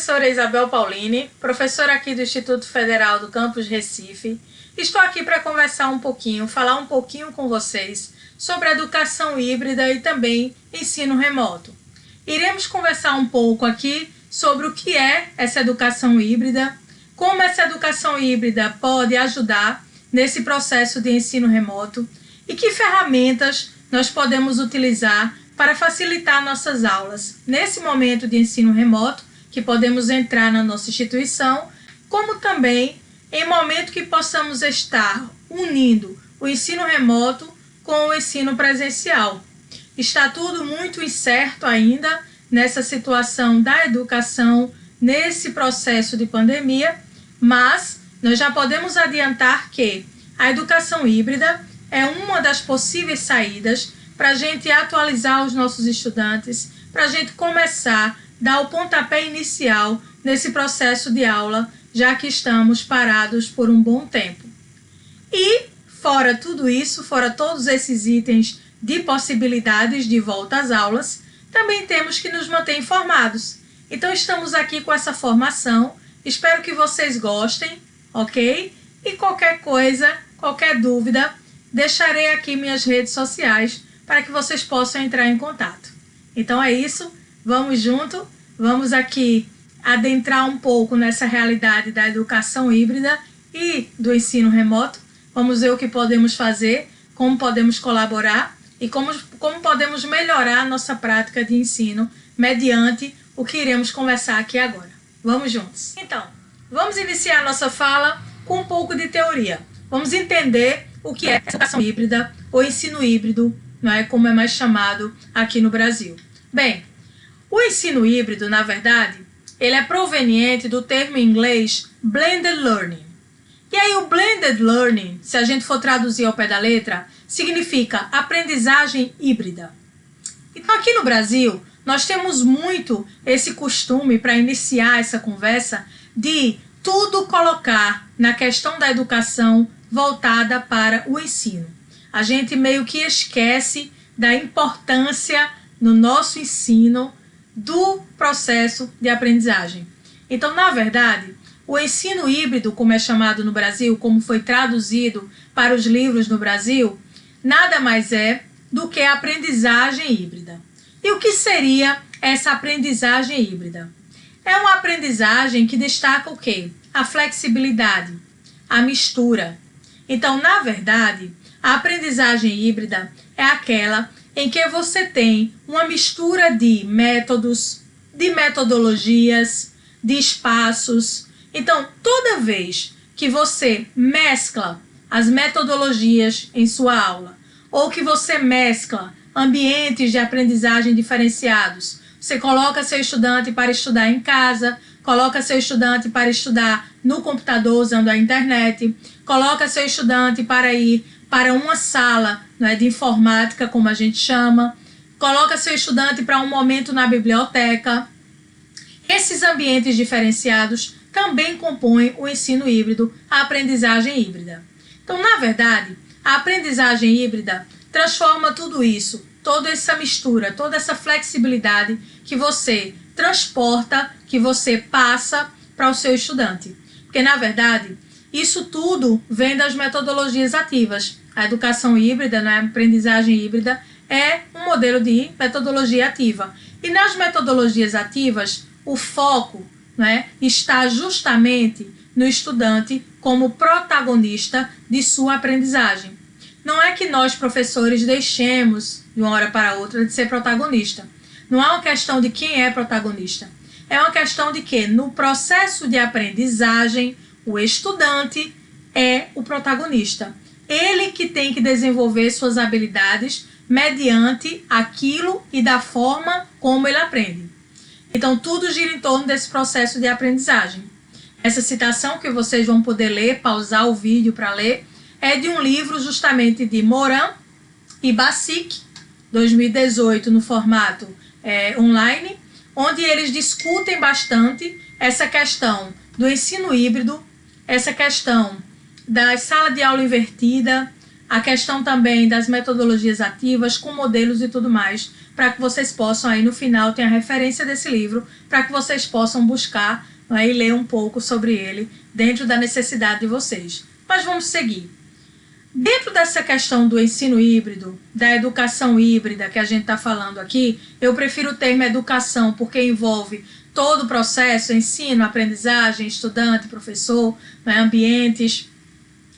professora Isabel Paulini, professora aqui do Instituto Federal do Campus Recife. Estou aqui para conversar um pouquinho, falar um pouquinho com vocês sobre educação híbrida e também ensino remoto. Iremos conversar um pouco aqui sobre o que é essa educação híbrida, como essa educação híbrida pode ajudar nesse processo de ensino remoto e que ferramentas nós podemos utilizar para facilitar nossas aulas nesse momento de ensino remoto, que podemos entrar na nossa instituição, como também em momento que possamos estar unindo o ensino remoto com o ensino presencial. Está tudo muito incerto ainda nessa situação da educação, nesse processo de pandemia, mas nós já podemos adiantar que a educação híbrida é uma das possíveis saídas para a gente atualizar os nossos estudantes, para a gente começar a dar o pontapé inicial nesse processo de aula, já que estamos parados por um bom tempo. E, fora tudo isso, fora todos esses itens de possibilidades de volta às aulas, também temos que nos manter informados. Então, estamos aqui com essa formação, espero que vocês gostem, ok? E qualquer coisa, qualquer dúvida, deixarei aqui minhas redes sociais para que vocês possam entrar em contato. Então é isso, vamos junto, vamos aqui adentrar um pouco nessa realidade da educação híbrida e do ensino remoto. Vamos ver o que podemos fazer, como podemos colaborar e como podemos melhorar a nossa prática de ensino mediante o que iremos conversar aqui agora. Vamos juntos. Então, vamos iniciar a nossa fala com um pouco de teoria. Vamos entender o que é educação híbrida ou ensino híbrido, não é, como é mais chamado aqui no Brasil. Bem, o ensino híbrido, na verdade, ele é proveniente do termo em inglês blended learning. E aí o blended learning, se a gente for traduzir ao pé da letra, significa aprendizagem híbrida. Então aqui no Brasil, nós temos muito esse costume para iniciar essa conversa de tudo colocar na questão da educação voltada para o ensino. A gente meio que esquece da importância no nosso ensino do processo de aprendizagem. Então, na verdade, o ensino híbrido, como é chamado no Brasil, como foi traduzido para os livros no Brasil, nada mais é do que a aprendizagem híbrida. E o que seria essa aprendizagem híbrida? É uma aprendizagem que destaca o quê? A flexibilidade, a mistura. Então, na verdade, a aprendizagem híbrida é aquela em que você tem uma mistura de métodos, de metodologias, de espaços. Então, toda vez que você mescla as metodologias em sua aula, ou que você mescla ambientes de aprendizagem diferenciados, você coloca seu estudante para estudar em casa, coloca seu estudante para estudar no computador usando a internet, coloca seu estudante para ir para uma sala, não é, de informática, como a gente chama, coloca seu estudante para um momento na biblioteca. Esses ambientes diferenciados também compõem o ensino híbrido, a aprendizagem híbrida. Então, na verdade, a aprendizagem híbrida transforma tudo isso, toda essa mistura, toda essa flexibilidade que você transporta, que você passa para o seu estudante. Porque, na verdade, isso tudo vem das metodologias ativas. A educação híbrida, né, a aprendizagem híbrida, é um modelo de metodologia ativa. E nas metodologias ativas, o foco, né, está justamente no estudante como protagonista de sua aprendizagem. Não é que nós, professores, deixemos de uma hora para outra de ser protagonista. Não é uma questão de quem é protagonista. É uma questão de que, no processo de aprendizagem, o estudante é o protagonista. Ele que tem que desenvolver suas habilidades mediante aquilo e da forma como ele aprende. Então, tudo gira em torno desse processo de aprendizagem. Essa citação que vocês vão poder ler, pausar o vídeo para ler, é de um livro justamente de Morin e Basic, 2018, no formato online, onde eles discutem bastante essa questão do ensino híbrido, essa questão da sala de aula invertida, a questão também das metodologias ativas com modelos e tudo mais, para que vocês possam aí no final ter a referência desse livro, para que vocês possam buscar, né, e ler um pouco sobre ele dentro da necessidade de vocês. Mas vamos seguir. Dentro dessa questão do ensino híbrido, da educação híbrida que a gente está falando aqui, eu prefiro o termo educação porque envolve todo o processo, ensino, aprendizagem, estudante, professor, né, ambientes.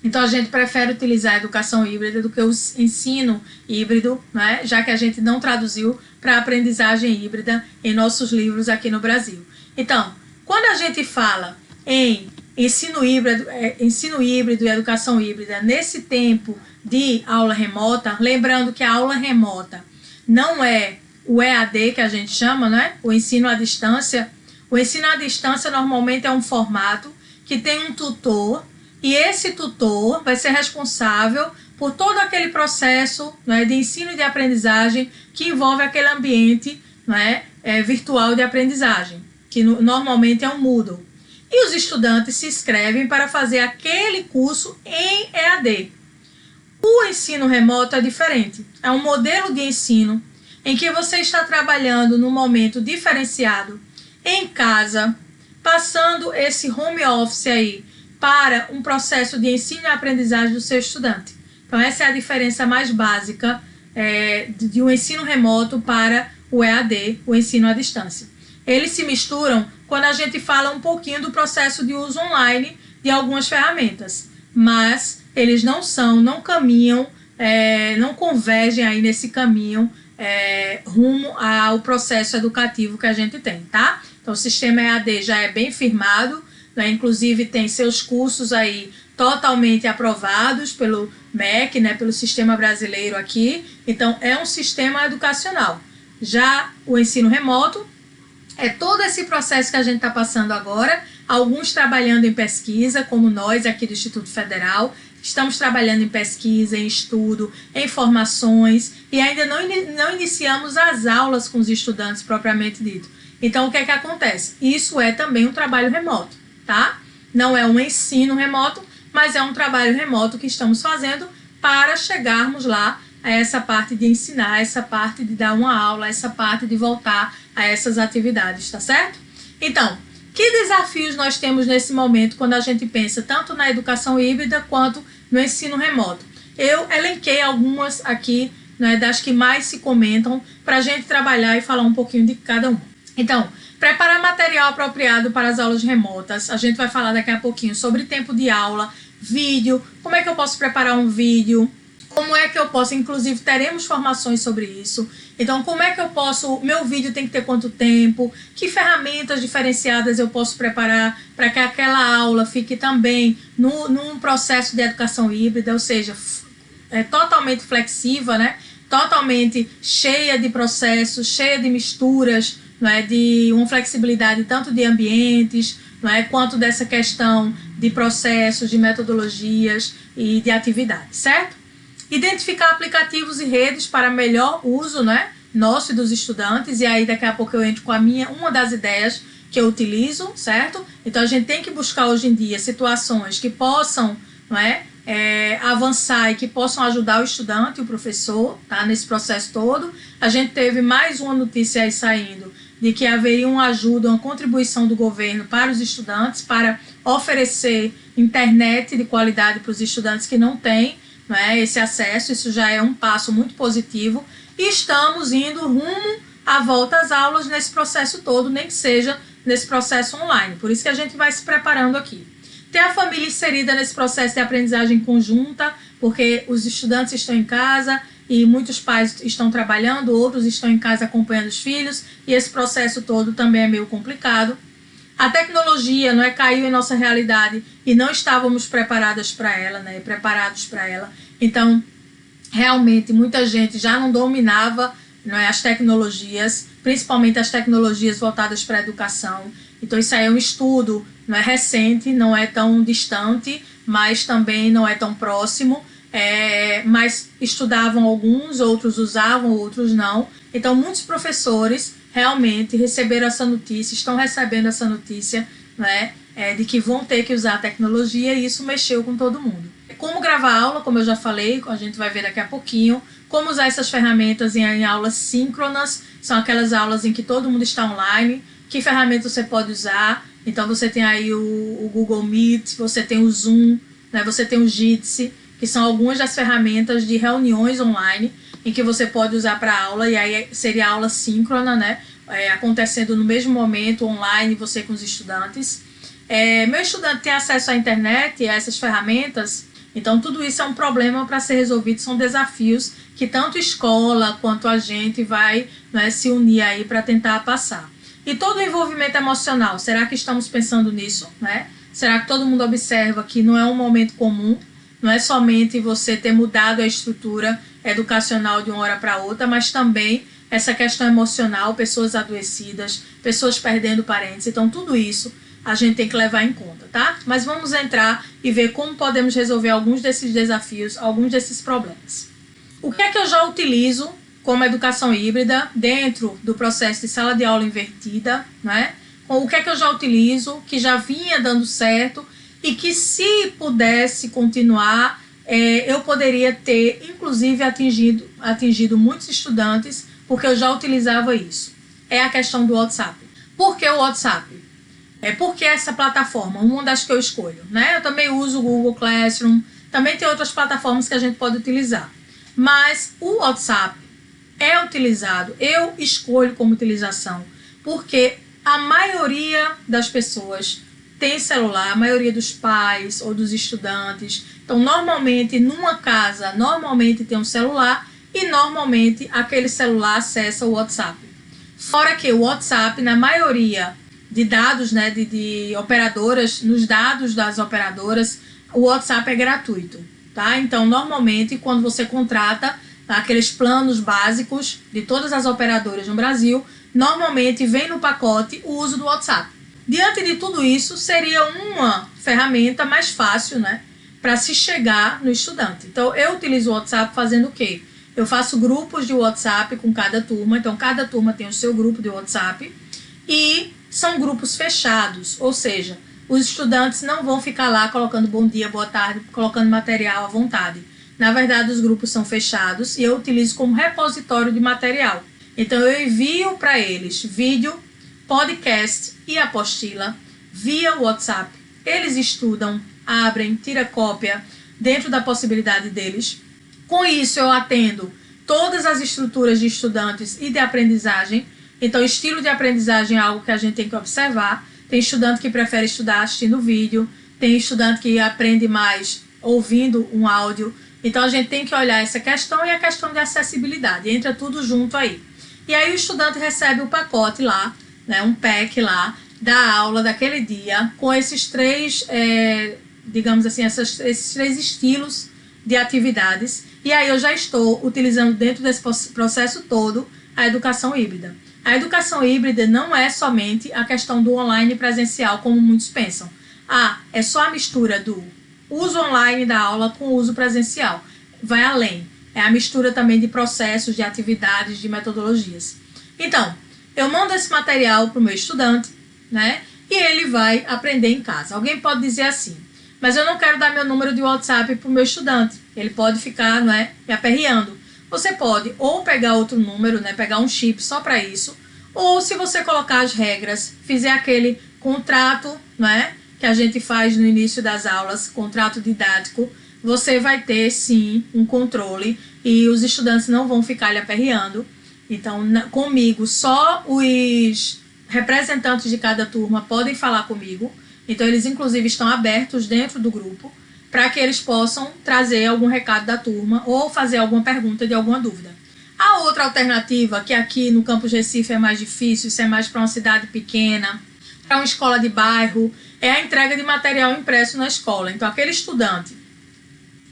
Então a gente prefere utilizar a educação híbrida do que o ensino híbrido, né, já que a gente não traduziu para aprendizagem híbrida em nossos livros aqui no Brasil. Então, quando a gente fala em ensino híbrido e educação híbrida nesse tempo de aula remota, lembrando que a aula remota não é o EAD que a gente chama, né? O ensino à distância. O ensino à distância normalmente é um formato que tem um tutor e esse tutor vai ser responsável por todo aquele processo, né, de ensino e de aprendizagem que envolve aquele ambiente, né, virtual de aprendizagem, que normalmente é um Moodle. E os estudantes se inscrevem para fazer aquele curso em EAD. O ensino remoto é diferente. É um modelo de ensino em que você está trabalhando num momento diferenciado em casa, passando esse home office aí para um processo de ensino e aprendizagem do seu estudante. Então essa é a diferença mais básica de um ensino remoto para o EAD, o ensino à distância. Eles se misturam quando a gente fala um pouquinho do processo de uso online de algumas ferramentas, mas eles não caminham, não convergem aí nesse caminho rumo ao processo educativo que a gente tem, tá? Então o sistema EAD já é bem firmado, né? Inclusive tem seus cursos aí totalmente aprovados pelo MEC, né? Pelo sistema brasileiro aqui, então é um sistema educacional. Já o ensino remoto é todo esse processo que a gente está passando agora, alguns trabalhando em pesquisa, como nós aqui do Instituto Federal, estamos trabalhando em pesquisa, em estudo, em formações, e ainda não iniciamos as aulas com os estudantes propriamente dito. Então, o que é que acontece? Isso é também um trabalho remoto, tá? Não é um ensino remoto, mas é um trabalho remoto que estamos fazendo para chegarmos lá a essa parte de ensinar, essa parte de dar uma aula, essa parte de voltar a essas atividades, tá certo? Então, que desafios nós temos nesse momento quando a gente pensa tanto na educação híbrida quanto no ensino remoto? Eu elenquei algumas aqui, né, das que mais se comentam para a gente trabalhar e falar um pouquinho de cada um. Então, preparar material apropriado para as aulas remotas. A gente vai falar daqui a pouquinho sobre tempo de aula, vídeo, como é que eu posso preparar um vídeo, como é que eu posso, inclusive teremos formações sobre isso. Então, como é que eu posso, meu vídeo tem que ter quanto tempo, que ferramentas diferenciadas eu posso preparar para que aquela aula fique também num processo de educação híbrida, ou seja, totalmente flexível, né? Totalmente cheia de processos, cheia de misturas, não é? De uma flexibilidade tanto de ambientes, não é? Quanto dessa questão de processos, de metodologias e de atividades, certo? Identificar aplicativos e redes para melhor uso, né, nosso e dos estudantes, e aí daqui a pouco eu entro com uma das ideias que eu utilizo, certo? Então a gente tem que buscar hoje em dia situações que possam, não é, avançar e que possam ajudar o estudante e o professor, tá, nesse processo todo. A gente teve mais uma notícia aí saindo de que haveria uma ajuda, uma contribuição do governo para os estudantes, para oferecer internet de qualidade para os estudantes que não têm, não é, esse acesso. Isso já é um passo muito positivo e estamos indo rumo à volta às aulas nesse processo todo, nem que seja nesse processo online. Por isso que a gente vai se preparando aqui. Ter a família inserida nesse processo de aprendizagem conjunta, porque os estudantes estão em casa e muitos pais estão trabalhando, outros estão em casa acompanhando os filhos, e esse processo todo também é meio complicado. A tecnologia, não é, caiu em nossa realidade e não estávamos preparados para ela, né, preparados para ela. Então, realmente, muita gente já não dominava, não é, as tecnologias, principalmente as tecnologias voltadas para a educação. Então, isso aí é um estudo, não é, recente, não é tão distante, mas também não é tão próximo. Mas estudavam alguns, outros usavam, outros não. Então, muitos professores realmente receberam essa notícia, estão recebendo essa notícia, né, de que vão ter que usar a tecnologia, e isso mexeu com todo mundo. como gravar aula, como eu já falei, a gente vai ver daqui a pouquinho, como usar essas ferramentas em aulas síncronas, são aquelas aulas em que todo mundo está online, que ferramenta você pode usar. Então você tem aí o Google Meet, você tem o Zoom, né, você tem o Jitsi, que são algumas das ferramentas de reuniões online em que você pode usar para aula, e aí seria aula síncrona, né, acontecendo no mesmo momento, online, você com os estudantes. Meu estudante tem acesso à internet e a essas ferramentas, então tudo isso é um problema para ser resolvido, são desafios que tanto escola quanto a gente vai, né, se unir aí para tentar passar. E todo o envolvimento emocional, será que estamos pensando nisso, né? Será que todo mundo observa que não é um momento comum, não é somente você ter mudado a estrutura educacional de uma hora para outra, mas também essa questão emocional, pessoas adoecidas, pessoas perdendo parentes, então tudo isso a gente tem que levar em conta, tá? Mas vamos entrar e ver como podemos resolver alguns desses desafios, alguns desses problemas. O que é que eu já utilizo como educação híbrida dentro do processo de sala de aula invertida, né? O que é que eu já utilizo, que já vinha dando certo e que, se pudesse continuar, eu poderia ter, inclusive, atingido muitos estudantes, porque eu já utilizava isso. É a questão do WhatsApp. Por que o WhatsApp? Por que essa plataforma? Uma das que eu escolho, né? Eu também uso o Google Classroom, também tem outras plataformas que a gente pode utilizar. Mas o WhatsApp é utilizado, eu escolho como utilização, porque a maioria das pessoas tem celular, a maioria dos pais ou dos estudantes. Então, normalmente, numa casa, normalmente tem um celular e normalmente aquele celular acessa o WhatsApp. Fora que o WhatsApp, na maioria de dados, né, de operadoras, nos dados das operadoras, o WhatsApp é gratuito, tá? Então, normalmente, quando você contrata aqueles planos básicos de todas as operadoras no Brasil, normalmente vem no pacote o uso do WhatsApp. Diante de tudo isso, seria uma ferramenta mais fácil, né, para se chegar no estudante. Então, eu utilizo o WhatsApp fazendo o quê? Eu faço grupos de WhatsApp com cada turma, então cada turma tem o seu grupo de WhatsApp e são grupos fechados, ou seja, os estudantes não vão ficar lá colocando bom dia, boa tarde, colocando material à vontade. Na verdade, os grupos são fechados e eu utilizo como repositório de material. Então, eu envio para eles vídeo, podcast e apostila via WhatsApp. Eles estudam, abrem, tiram cópia dentro da possibilidade deles. Com isso, eu atendo todas as estruturas de estudantes e de aprendizagem. Então, estilo de aprendizagem é algo que a gente tem que observar. Tem estudante que prefere estudar assistindo vídeo, tem estudante que aprende mais ouvindo um áudio. Então, a gente tem que olhar essa questão e a questão de acessibilidade. Entra tudo junto aí. E aí, o estudante recebe o pacote lá, né, um pack lá, da aula daquele dia, com esses três, digamos assim, esses três estilos de atividades. E aí, eu já estou utilizando dentro desse processo todo a educação híbrida. A educação híbrida não é somente a questão do online e presencial, como muitos pensam. É só a mistura do uso online da aula com o uso presencial. Vai além. É a mistura também de processos, de atividades, de metodologias. Então, eu mando esse material para o meu estudante, né? E ele vai aprender em casa. Alguém pode dizer assim, mas eu não quero dar meu número de WhatsApp para o meu estudante. Ele pode ficar, né, me aperreando. Você pode ou pegar outro número, né, pegar um chip só para isso, ou se você colocar as regras, fizer aquele contrato, né, que a gente faz no início das aulas, contrato didático, você vai ter sim um controle e os estudantes não vão ficar lhe aperreando. Então, comigo, só os representantes de cada turma podem falar comigo. Então, eles inclusive estão abertos dentro do grupo para que eles possam trazer algum recado da turma ou fazer alguma pergunta de alguma dúvida. A outra alternativa, que aqui no Campus Recife é mais difícil, isso é mais para uma cidade pequena, para uma escola de bairro, é a entrega de material impresso na escola. Então, aquele estudante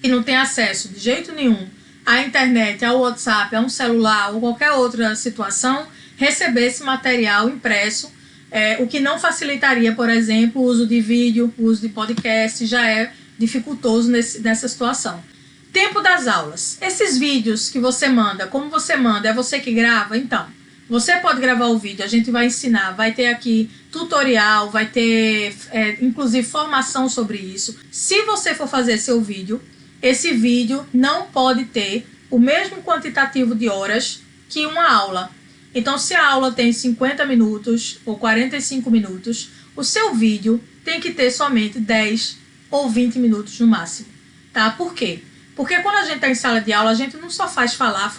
que não tem acesso de jeito nenhum à internet, ao WhatsApp, a um celular ou qualquer outra situação, receber esse material impresso, o que não facilitaria, por exemplo, o uso de vídeo, o uso de podcast, já é dificultoso nessa situação. Tempo das aulas. Esses vídeos que você manda, como você manda, é você que grava? Então, Você pode gravar o vídeo, a gente vai ensinar, vai ter aqui tutorial, vai ter inclusive formação sobre isso. Se você for fazer seu vídeo, esse vídeo não pode ter o mesmo quantitativo de horas que uma aula. Então, se a aula tem 50 minutos ou 45 minutos, o seu vídeo tem que ter somente 10 ou 20 minutos no máximo, tá? Por quê? Porque quando a gente está em sala de aula, a gente não só faz falar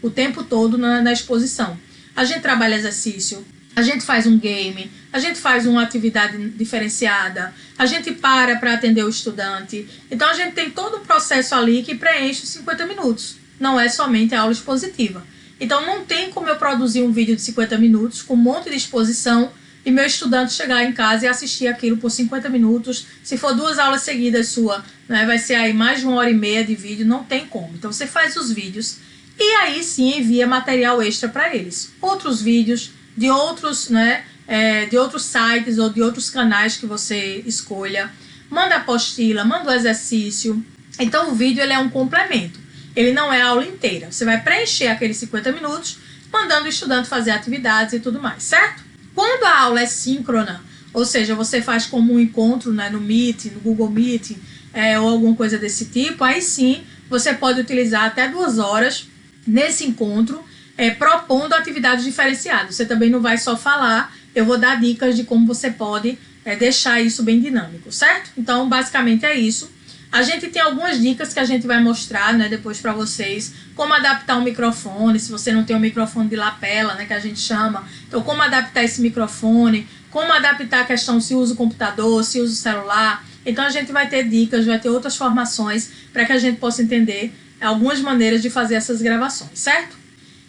o tempo todo na exposição. A gente trabalha exercício, a gente faz um game, a gente faz uma atividade diferenciada, a gente para atender o estudante. Então, a gente tem todo um processo ali que preenche os 50 minutos. Não é somente a aula expositiva. Então, não tem como eu produzir um vídeo de 50 minutos com um monte de exposição e meu estudante chegar em casa e assistir aquilo por 50 minutos. Se for 2 aulas seguidas sua, né, vai ser aí mais de 1h30 de vídeo, não tem como. Então, você faz os vídeos e aí sim envia material extra para eles. Outros vídeos de outros, né, de outros sites ou de outros canais que você escolha. Manda a apostila, manda o exercício. Então, o vídeo ele é um complemento. Ele não é a aula inteira. Você vai preencher aqueles 50 minutos, mandando o estudante fazer atividades e tudo mais, certo? Quando a aula é síncrona, ou seja, você faz como um encontro, né, no Meet, no Google Meet, ou alguma coisa desse tipo, aí sim você pode utilizar até 2 horas nesse encontro, propondo atividades diferenciadas. Você também não vai só falar, eu vou dar dicas de como você pode deixar isso bem dinâmico, certo? Então, basicamente é isso. A gente tem algumas dicas que a gente vai mostrar, né, depois para vocês, como adaptar um microfone, se você não tem um microfone de lapela, né, que a gente chama. Então, como adaptar esse microfone, como adaptar a questão se usa o computador, se usa o celular. Então, a gente vai ter dicas, vai ter outras formações para que a gente possa entender algumas maneiras de fazer essas gravações, certo?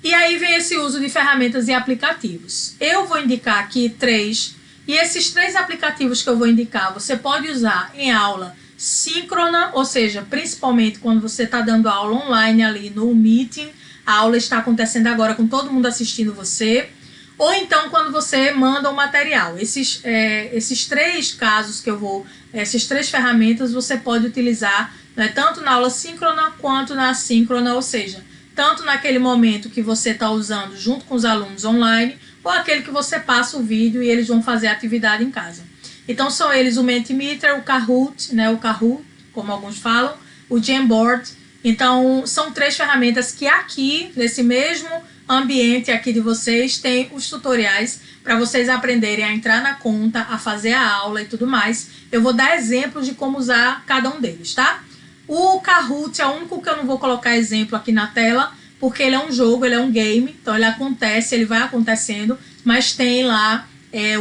E aí vem esse uso de ferramentas e aplicativos. Eu vou indicar aqui 3, e esses 3 aplicativos que eu vou indicar, você pode usar em aula síncrona, ou seja, principalmente quando você está dando aula online ali no Meeting, a aula está acontecendo agora com todo mundo assistindo você, ou então quando você manda um material. Esses 3 casos que eu vou, essas 3 ferramentas você pode utilizar, né, tanto na aula síncrona quanto na assíncrona, ou seja, tanto naquele momento que você está usando junto com os alunos online, ou aquele que você passa o vídeo e eles vão fazer a atividade em casa. Então, são eles o Mentimeter, o Kahoot, né, o Kahoot, como alguns falam, o Jamboard. Então, são 3 ferramentas que aqui, nesse mesmo ambiente aqui de vocês, tem os tutoriais para vocês aprenderem a entrar na conta, a fazer a aula e tudo mais. Eu vou dar exemplos de como usar cada um deles, tá? O Kahoot é o único que eu não vou colocar exemplo aqui na tela, porque ele é um jogo, ele é um game, então ele acontece, ele vai acontecendo, mas tem lá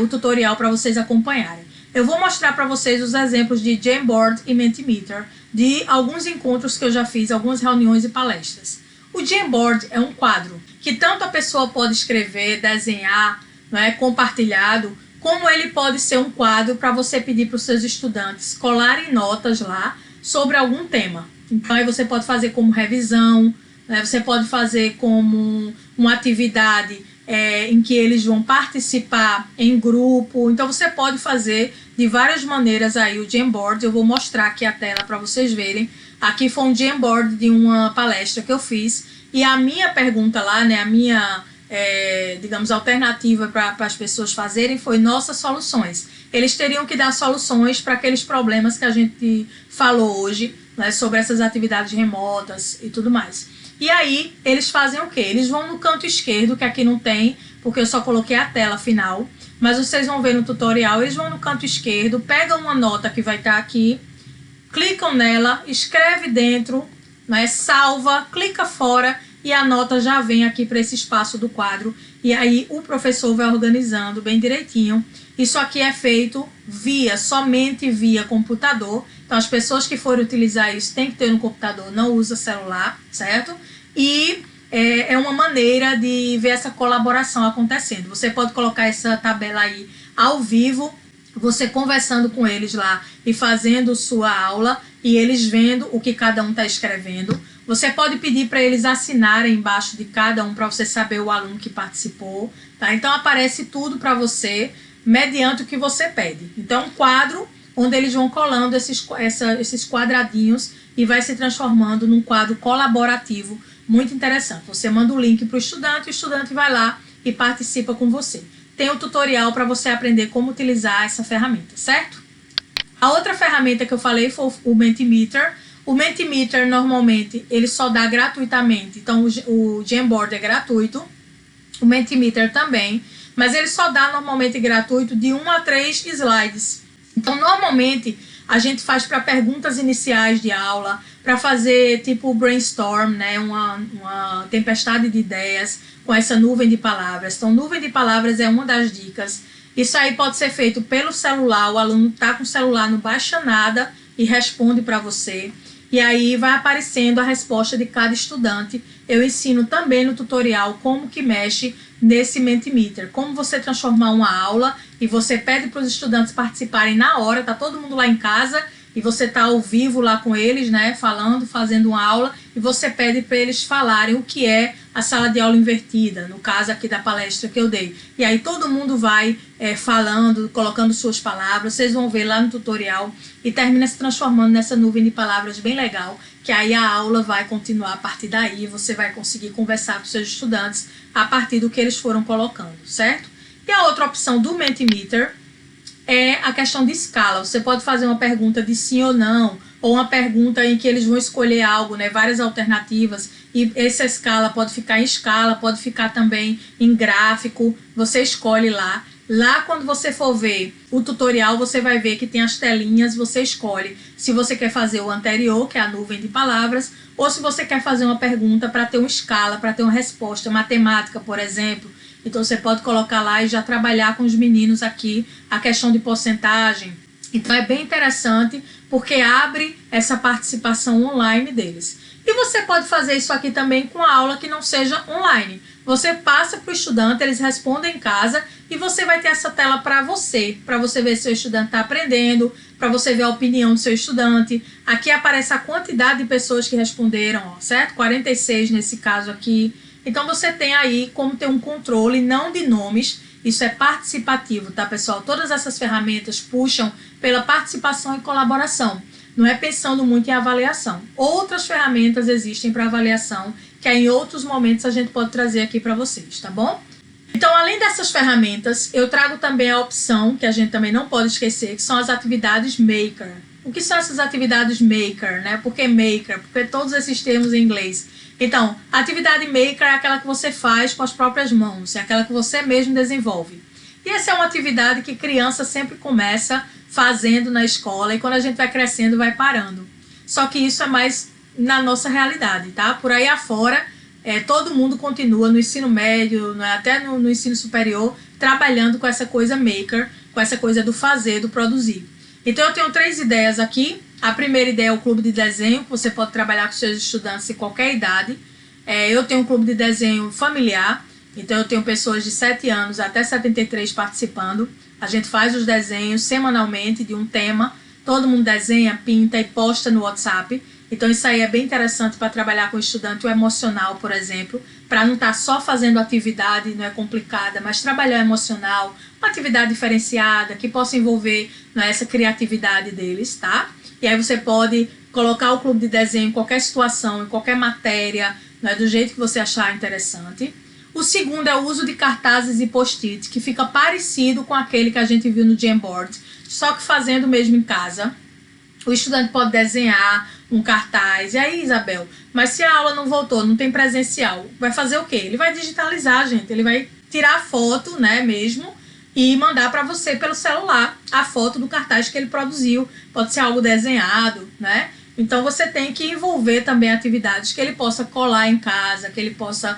o tutorial para vocês acompanharem. Eu vou mostrar para vocês os exemplos de Jamboard e Mentimeter, de alguns encontros que eu já fiz, algumas reuniões e palestras. O Jamboard é um quadro que tanto a pessoa pode escrever, desenhar, né, compartilhado, como ele pode ser um quadro para você pedir para os seus estudantes colarem notas lá sobre algum tema. Então, aí você pode fazer como revisão, né, você pode fazer como uma atividade em que eles vão participar em grupo. Então, você pode fazer de várias maneiras aí o Jamboard. Eu vou mostrar aqui a tela para vocês verem. Aqui foi um Jamboard de uma palestra que eu fiz. E a minha pergunta lá, né, a minha, digamos, alternativa para as pessoas fazerem foi nossas soluções. Eles teriam que dar soluções para aqueles problemas que a gente falou hoje, né, sobre essas atividades remotas e tudo mais. E aí, eles fazem o quê? Eles vão no canto esquerdo, que aqui não tem, porque eu só coloquei a tela final, mas vocês vão ver no tutorial, eles vão no canto esquerdo, pegam uma nota que vai estar aqui, clicam nela, escreve dentro, né, salva, clica fora e a nota já vem aqui para esse espaço do quadro. E aí o professor vai organizando bem direitinho. Isso aqui é feito somente via computador. Então, as pessoas que forem utilizar isso tem que ter no computador, não usa celular, certo? E é uma maneira de ver essa colaboração acontecendo. Você pode colocar essa tabela aí ao vivo, você conversando com eles lá e fazendo sua aula e eles vendo o que cada um está escrevendo. Você pode pedir para eles assinarem embaixo de cada um para você saber o aluno que participou, tá? Então, aparece tudo para você mediante o que você pede. Então, um quadro onde eles vão colando esses quadradinhos e vai se transformando num quadro colaborativo Muito interessante. Você manda o link para o estudante vai lá e participa com você. Tem um tutorial para você aprender como utilizar essa ferramenta, certo? A outra ferramenta que eu falei foi o Mentimeter. O Mentimeter, normalmente, ele só dá gratuitamente. Então, o Jamboard é gratuito. O Mentimeter também. Mas ele só dá, normalmente, gratuito de 1 a 3 slides. Então, normalmente, a gente faz para perguntas iniciais de aula, para fazer, tipo, brainstorm, né? Uma tempestade de ideias com essa nuvem de palavras. Então, nuvem de palavras é uma das dicas. Isso aí pode ser feito pelo celular, o aluno está com o celular, não baixa nada e responde para você. E aí vai aparecendo a resposta de cada estudante. Eu ensino também no tutorial como que mexe nesse Mentimeter, como você transformar uma aula e você pede para os estudantes participarem na hora, tá todo mundo lá em casa e você tá ao vivo lá com eles, né, falando, fazendo uma aula, e você pede para eles falarem o que é a sala de aula invertida, no caso aqui da palestra que eu dei. E aí todo mundo vai falando, colocando suas palavras, vocês vão ver lá no tutorial, e termina se transformando nessa nuvem de palavras bem legal, que aí a aula vai continuar a partir daí, você vai conseguir conversar com seus estudantes a partir do que eles foram colocando, certo? E a outra opção do Mentimeter é a questão de escala. Você pode fazer uma pergunta de sim ou não, ou uma pergunta em que eles vão escolher algo, né, várias alternativas, e essa escala pode ficar em escala, pode ficar também em gráfico, você escolhe lá. Lá, quando você for ver o tutorial, você vai ver que tem as telinhas, você escolhe se você quer fazer o anterior, que é a nuvem de palavras, ou se você quer fazer uma pergunta para ter uma escala, para ter uma resposta, matemática, por exemplo. Então, você pode colocar lá e já trabalhar com os meninos aqui a questão de porcentagem. Então, é bem interessante, porque abre essa participação online deles. E você pode fazer isso aqui também com a aula que não seja online. Você passa para o estudante, eles respondem em casa e você vai ter essa tela para você ver se o estudante está aprendendo, para você ver a opinião do seu estudante. Aqui aparece a quantidade de pessoas que responderam, ó, certo? 46 nesse caso aqui. Então, você tem aí como ter um controle, não de nomes, isso é participativo, tá, pessoal? Todas essas ferramentas puxam pela participação e colaboração. Não é pensando muito em avaliação. Outras ferramentas existem para avaliação, que aí em outros momentos a gente pode trazer aqui para vocês, tá bom? Então, além dessas ferramentas, eu trago também a opção, que a gente também não pode esquecer, que são as atividades Maker. O que são essas atividades Maker, né? Por que Maker? Porque todos esses termos em inglês. Então, a atividade Maker é aquela que você faz com as próprias mãos, é aquela que você mesmo desenvolve. E essa é uma atividade que criança sempre começa fazendo na escola e quando a gente vai crescendo vai parando. Só que isso é mais na nossa realidade, tá? Por aí afora, todo mundo continua no ensino médio, até no ensino superior, trabalhando com essa coisa Maker, com essa coisa do fazer, do produzir. Então, eu tenho 3 ideias aqui. A primeira ideia é o clube de desenho, que você pode trabalhar com seus estudantes de qualquer idade. Eu tenho um clube de desenho familiar, então eu tenho pessoas de 7 anos até 73 participando. A gente faz os desenhos semanalmente de um tema, todo mundo desenha, pinta e posta no WhatsApp. Então isso aí é bem interessante para trabalhar com o estudante o emocional, por exemplo, para não estar só fazendo atividade, não é complicada, mas trabalhar o emocional, uma atividade diferenciada que possa envolver essa criatividade deles, tá? E aí você pode colocar o clube de desenho em qualquer situação, em qualquer matéria, do jeito que você achar interessante. O segundo é o uso de cartazes e post-it, que fica parecido com aquele que a gente viu no Jamboard, só que fazendo mesmo em casa. O estudante pode desenhar um cartaz. E aí, Isabel, mas se a aula não voltou, não tem presencial, vai fazer o quê? Ele vai digitalizar, gente. Ele vai tirar a foto, né, mesmo, e mandar para você pelo celular a foto do cartaz que ele produziu. Pode ser algo desenhado, né? Então, você tem que envolver também atividades que ele possa colar em casa, que ele possa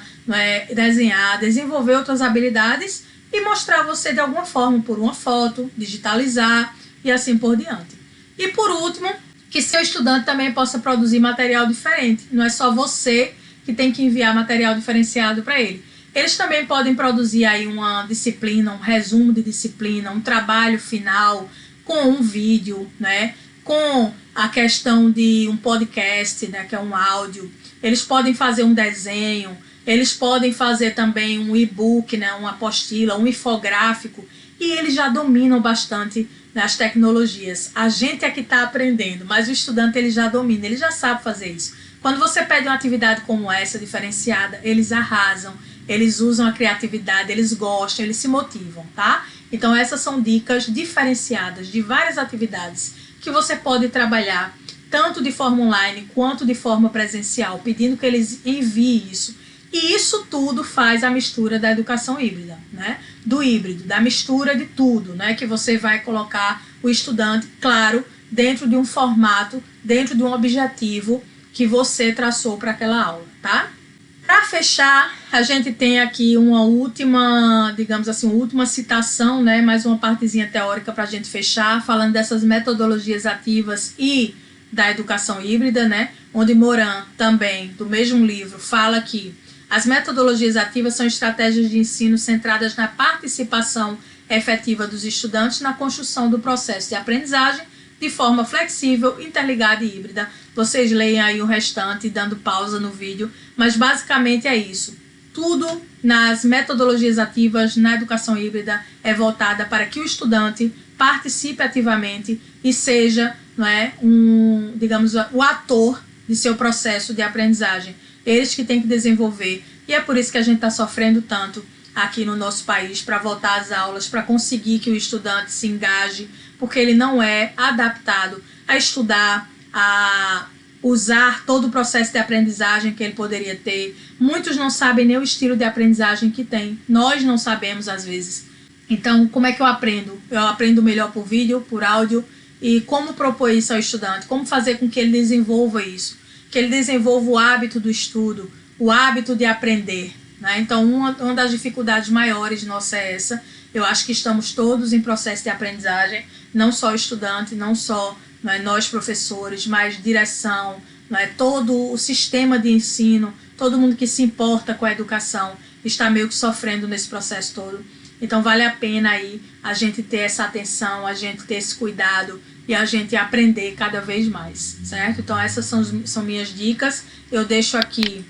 desenhar, desenvolver outras habilidades e mostrar você de alguma forma por uma foto, digitalizar e assim por diante. E por último, que seu estudante também possa produzir material diferente. Não é só você que tem que enviar material diferenciado para ele. Eles também podem produzir aí uma disciplina, um resumo de disciplina, um trabalho final com um vídeo, né? Com a questão de um podcast, né? Que é um áudio. Eles podem fazer um desenho, eles podem fazer também um e-book, né? Uma apostila, um infográfico. E eles já dominam bastante as tecnologias. A gente é que está aprendendo, mas o estudante ele já domina, ele já sabe fazer isso. Quando você pede uma atividade como essa, diferenciada, eles arrasam, eles usam a criatividade, eles gostam, eles se motivam, tá? Então essas são dicas diferenciadas de várias atividades que você pode trabalhar tanto de forma online quanto de forma presencial, pedindo que eles enviem isso. E isso tudo faz a mistura da educação híbrida, né? Do híbrido, da mistura de tudo, né? Que você vai colocar o estudante, claro, dentro de um formato, dentro de um objetivo que você traçou para aquela aula, tá? Para fechar, a gente tem aqui uma última, digamos assim, uma última citação, né? Mais uma partezinha teórica para a gente fechar, falando dessas metodologias ativas e da educação híbrida, né? Onde Morin também, do mesmo livro, fala que as metodologias ativas são estratégias de ensino centradas na participação efetiva dos estudantes na construção do processo de aprendizagem de forma flexível, interligada e híbrida. Vocês leem aí o restante, dando pausa no vídeo, mas basicamente é isso. Tudo nas metodologias ativas, na educação híbrida, é voltada para que o estudante participe ativamente e seja, não é, digamos, o ator de seu processo de aprendizagem. Eles que têm que desenvolver. E é por isso que a gente está sofrendo tanto aqui no nosso país para voltar às aulas, para conseguir que o estudante se engaje, porque ele não é adaptado a estudar, a usar todo o processo de aprendizagem que ele poderia ter. Muitos não sabem nem o estilo de aprendizagem que tem. Nós não sabemos às vezes. Então, como é que eu aprendo? Eu aprendo melhor por vídeo, por áudio. E como propor isso ao estudante? Como fazer com que ele desenvolva isso? Que ele desenvolva o hábito do estudo, o hábito de aprender, né? Então, uma das dificuldades maiores nossa é essa. Eu acho que estamos todos em processo de aprendizagem, não só o estudante, não só nós professores, mas direção, todo o sistema de ensino, todo mundo que se importa com a educação está meio que sofrendo nesse processo todo. Então, vale a pena aí a gente ter essa atenção, a gente ter esse cuidado e a gente aprender cada vez mais, certo? Então, essas são minhas dicas. Eu deixo aqui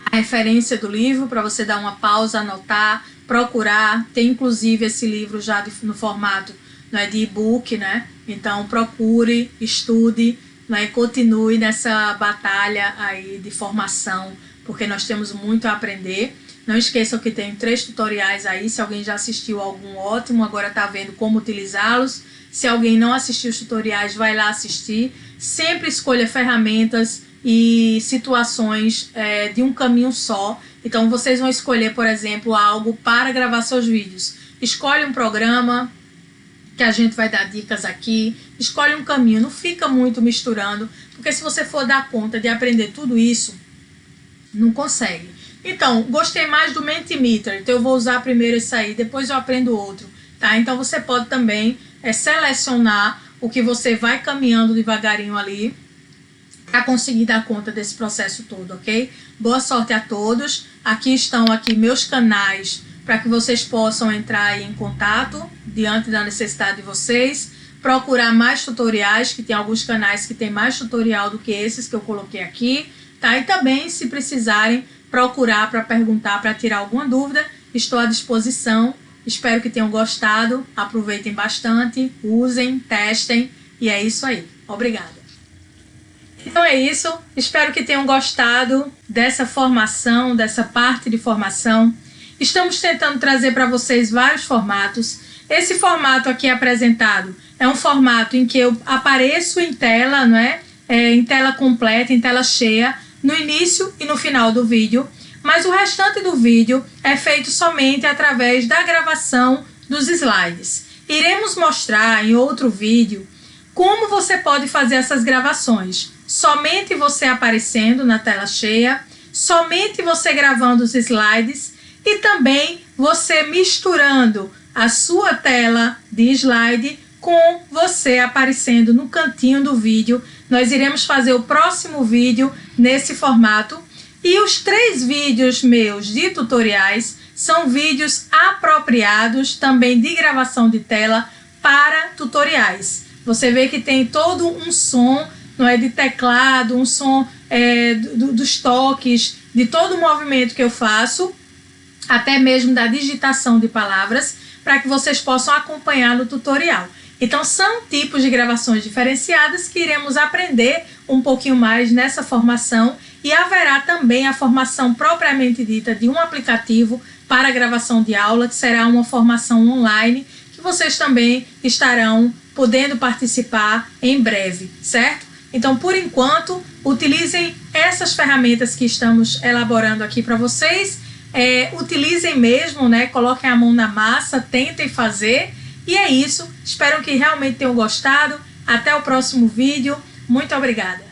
a referência do livro para você dar uma pausa, anotar, procurar. Tem, inclusive, esse livro já no formato de e-book, né? Então, procure, estude, e continue nessa batalha aí de formação, porque nós temos muito a aprender. Não esqueçam que tem 3 tutoriais aí, se alguém já assistiu algum, ótimo, agora está vendo como utilizá-los. Se alguém não assistiu os tutoriais, vai lá assistir. Sempre escolha ferramentas e situações de um caminho só. Então, vocês vão escolher, por exemplo, algo para gravar seus vídeos. Escolhe um programa, que a gente vai dar dicas aqui. Escolhe um caminho, não fica muito misturando, porque se você for dar conta de aprender tudo isso, não consegue. Então, gostei mais do Mentimeter, então eu vou usar primeiro esse aí, depois eu aprendo outro, tá? Então você pode também selecionar o que você vai caminhando devagarinho ali para conseguir dar conta desse processo todo, ok? Boa sorte a todos. Aqui estão meus canais para que vocês possam entrar aí em contato diante da necessidade de vocês. Procurar mais tutoriais, que tem alguns canais que tem mais tutorial do que esses que eu coloquei aqui, tá? E também, se precisarem, procurar para perguntar, para tirar alguma dúvida, estou à disposição. Espero que tenham gostado, aproveitem bastante, usem, testem, e é isso aí. Obrigada. Então é isso, espero que tenham gostado dessa formação, dessa parte de formação. Estamos tentando trazer para vocês vários formatos. Esse formato aqui apresentado é um formato em que eu apareço em tela, em tela completa, em tela cheia, no início e no final do vídeo, mas o restante do vídeo é feito somente através da gravação dos slides. Iremos mostrar em outro vídeo como você pode fazer essas gravações. Somente você aparecendo na tela cheia, somente você gravando os slides e também você misturando a sua tela de slide com você aparecendo no cantinho do vídeo. Nós iremos fazer o próximo vídeo nesse formato. E os 3 vídeos meus de tutoriais são vídeos apropriados também de gravação de tela para tutoriais. Você vê que tem todo um som, de teclado, um som dos toques, de todo o movimento que eu faço, até mesmo da digitação de palavras, para que vocês possam acompanhar no tutorial. Então são tipos de gravações diferenciadas que iremos aprender um pouquinho mais nessa formação, e haverá também a formação propriamente dita de um aplicativo para gravação de aula, que será uma formação online, que vocês também estarão podendo participar em breve, certo? Então, por enquanto, utilizem essas ferramentas que estamos elaborando aqui para vocês, utilizem mesmo, né? Coloquem a mão na massa, tentem fazer, e é isso. Espero que realmente tenham gostado. Até o próximo vídeo. Muito obrigada!